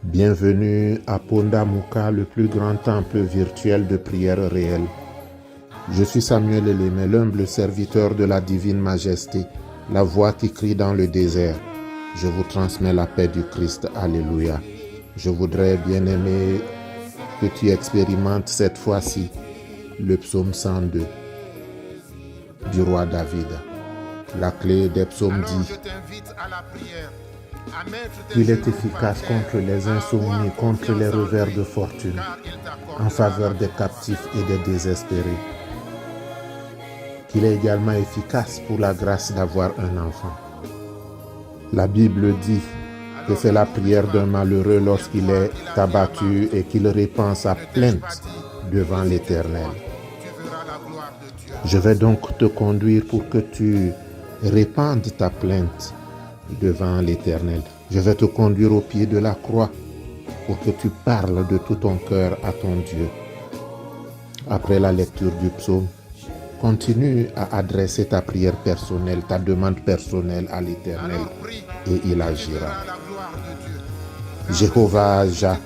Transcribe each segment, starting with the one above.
Bienvenue à Pondamuka, le plus grand temple virtuel de prière réelle. Je suis Samuel Elémé, l'humble serviteur de la divine majesté, la voix qui crie dans le désert. Je vous transmets la paix du Christ. Alléluia. Je voudrais, bien-aimé, que tu expérimentes cette fois-ci le psaume 102 du roi David. La clé des psaumes dit: il est efficace contre les insomnies, contre les revers de fortune, en faveur des captifs et des désespérés. Qu'il est également efficace pour la grâce d'avoir un enfant. La Bible dit que c'est la prière d'un malheureux lorsqu'il est abattu et qu'il répand sa plainte devant l'Éternel. Je vais donc te conduire pour que tu répandes ta plainte devant l'Éternel. Je vais te conduire au pied de la croix pour que tu parles de tout ton cœur à ton Dieu. Après la lecture du psaume, continue à adresser ta prière personnelle, ta demande personnelle à l'Éternel et il agira. Jéhovah Jah,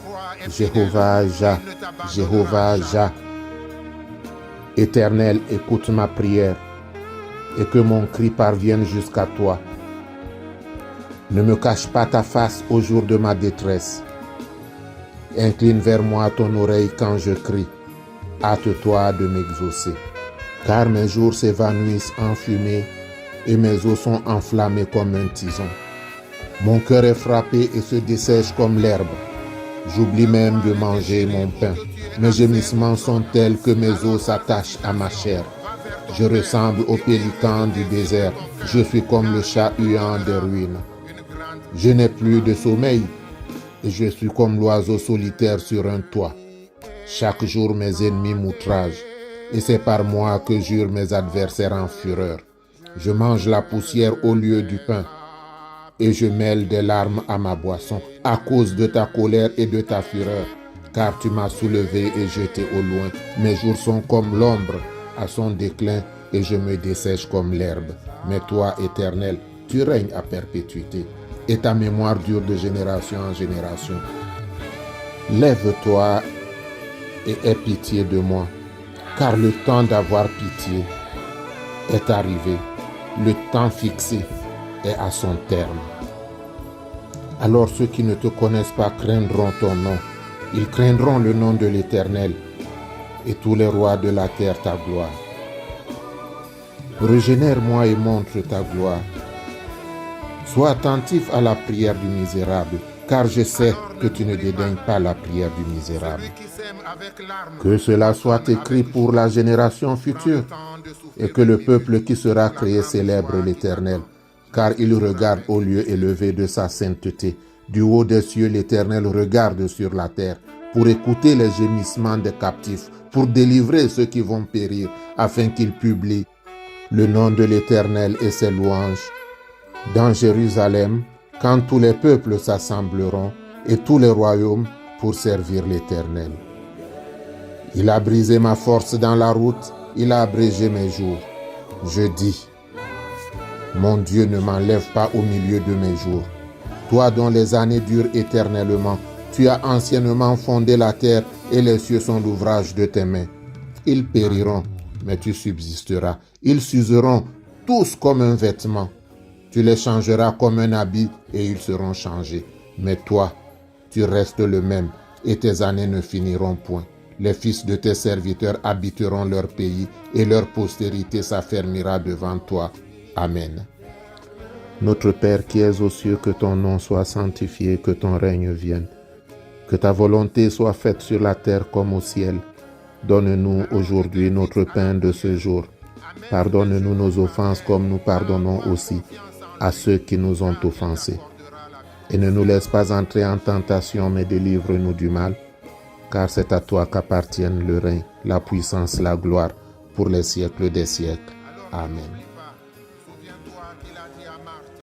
Jéhovah Jah, Jéhovah Jah. Éternel, écoute ma prière et que mon cri parvienne jusqu'à toi. Ne me cache pas ta face au jour de ma détresse. Incline vers moi ton oreille quand je crie. Hâte-toi de m'exaucer. Car mes jours s'évanouissent en fumée et mes os sont enflammés comme un tison. Mon cœur est frappé et se dessèche comme l'herbe. J'oublie même de manger mon pain. Mes gémissements sont tels que mes os s'attachent à ma chair. Je ressemble au pélican du désert. Je suis comme le chat huant des ruines. Je n'ai plus de sommeil et je suis comme l'oiseau solitaire sur un toit. Chaque jour mes ennemis m'outragent et c'est par moi que jurent mes adversaires en fureur. Je mange la poussière au lieu du pain et je mêle des larmes à ma boisson à cause de ta colère et de ta fureur, car tu m'as soulevé et jeté au loin. Mes jours sont comme l'ombre à son déclin et je me dessèche comme l'herbe. Mais toi, Éternel, tu règnes à perpétuité et ta mémoire dure de génération en génération. Lève-toi et aie pitié de moi, car le temps d'avoir pitié est arrivé. Le temps fixé est à son terme. Alors ceux qui ne te connaissent pas craindront ton nom. Ils craindront le nom de l'Éternel et tous les rois de la terre ta gloire. Régénère-moi et montre ta gloire. Sois attentif à la prière du misérable, car je sais que tu ne dédaignes pas la prière du misérable. Que cela soit écrit pour la génération future, et que le peuple qui sera créé célèbre l'Éternel, car il regarde au lieu élevé de sa sainteté. Du haut des cieux, l'Éternel regarde sur la terre, pour écouter les gémissements des captifs, pour délivrer ceux qui vont périr, afin qu'il publie le nom de l'Éternel et ses louanges dans Jérusalem, quand tous les peuples s'assembleront et tous les royaumes pour servir l'Éternel. Il a brisé ma force dans la route, il a abrégé mes jours. Je dis: mon Dieu ne m'enlève pas au milieu de mes jours. Toi dont les années durent éternellement, tu as anciennement fondé la terre et les cieux sont l'ouvrage de tes mains. Ils périront, mais tu subsisteras. Ils s'useront tous comme un vêtement. Tu les changeras comme un habit et ils seront changés. Mais toi, tu restes le même et tes années ne finiront point. Les fils de tes serviteurs habiteront leur pays et leur postérité s'affermira devant toi. Amen. Notre Père qui es aux cieux, que ton nom soit sanctifié, que ton règne vienne. Que ta volonté soit faite sur la terre comme au ciel. Donne-nous aujourd'hui notre pain de ce jour. Pardonne-nous nos offenses comme nous pardonnons aussi à ceux qui nous ont offensés. Et ne nous laisse pas entrer en tentation, mais délivre-nous du mal, car c'est à toi qu'appartiennent le règne, la puissance, la gloire, pour les siècles des siècles. Amen.